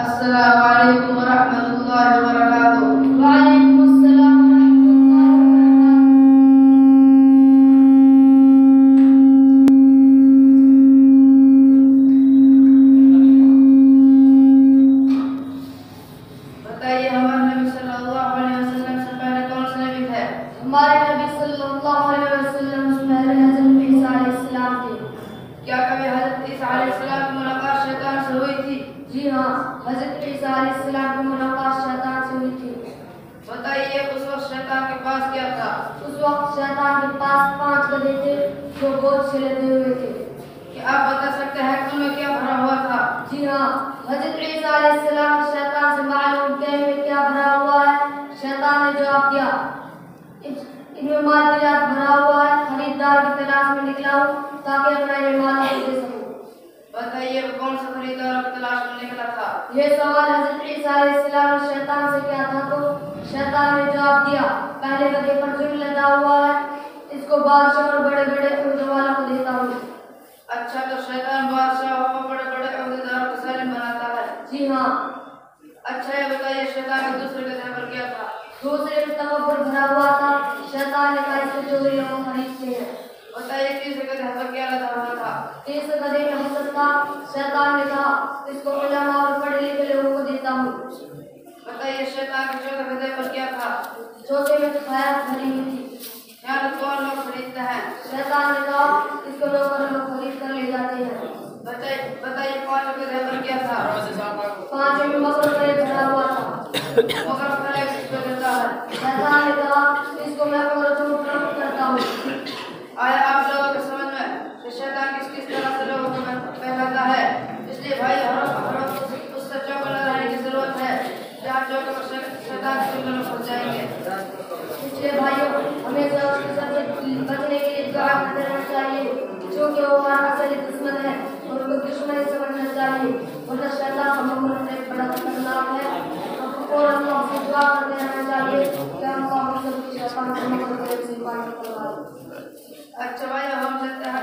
अस्सलामु अलैकुम वरहमतुल्लाहि वबरकातुहू। वालेकुम अस्सलाम बताइए हमारे नबी सल्लल्लाहु अलैहि वसल्लम से पहले कौन से नबी थे? हमारे नबी सल्लल्लाहु अलैहि वसल्लम से पहले हज़रत ईसा अलैहिस्सलाम थे। क्या कभी हज़रत ईसा अलैहिस्सलाम की मुलाकात शैतान से हुई थी? जी हाँ, हज़रत ईसा अलैहिस्सलाम की मुलाकात शैतान से हुई थी। बताइए उस वक्त शैतान के पास क्या था? उस वक्त शैतान के पास 5 गधे थे जो गोद से लदे हुए थे। क्या आप बता सकते हैं कि उनमें क्या भरा हुआ था? जी हाँ, हज़रत ईसा अलैहिस्सलाम को शैतान से मालूम थे इनमें क्या भरा हुआ है। शैतान ने जवाब दिया, इनमें मादयात भरा हुआ है, खरीदार की तलाश में निकला हूँ ताकि अपना ये माल आपको दे सकूँ। बताइए कौन सा खरीदार की तलाश में निकला था? ये सवाल हज़रत ईसा अलैहिस्सलाम ने शैतान से किया था तो शैतान ने जवाब दिया, पहले गधे पर जुर्म लगा हुआ है, इसको बादशाह और बड़े बड़े ओहदे वालों को देता हूँ। अच्छा, तो शैतान बादशाह और बड़े बड़े ओहदेदारों को जालिम बनाता है? जी हाँ। अच्छा, ये बताइए शैतान के दूसरे गधे पर क्या था? दूसरे तकब्बुर भरा हुआ था। शैतान ने कहा इससे चोरी हम खरीदते हैं। बताइए तीसरे गधे पर क्या लगा हुआ था? तीसरे गधे में हसद था। शैतान ने कहा इसको उलमा और पढ़े लिखे लोगों को देता हूँ। बताइए शैतान के चौथे गधे पर क्या था? चौथे में खैरात भरी हुई थी। यहाँ कौन लोग खरीदते हैं? शैतान ने कहा इसको लोग खरीद कर ले जाते हैं। बताइए पांचवें गधे पर क्या था? पांचवें में मकर का एक भरा हुआ था। मगर फल किसको देता है? शैतान ने कहा इसको मैं औरतों को प्रमुख करता हूँ। आया आप लोगों के समझ में कि शैतान किस किस तरह से लोगों को फैलाता है? इसलिए भाई हर उससे चौकन्ना रहने की जरूरत है। जहाँ चौकन्ना शैतान के चुंगल में फंस जाएंगे। इसलिए भाइयों हमें सबसे बचने के लिए दुआ करते रहना चाहिए, क्योंकि वो हमारा असली दुश्मन है और उनको दुश्मनी समझना चाहिए, वरना शैतान हमारे लिए बड़ा खतरनाक है। और अल्लाह से दुआ करते रहना चाहिए कि अल्लाह हम सबकी शैतान से मदद करे, अच्छा भाई हम चलते हैं।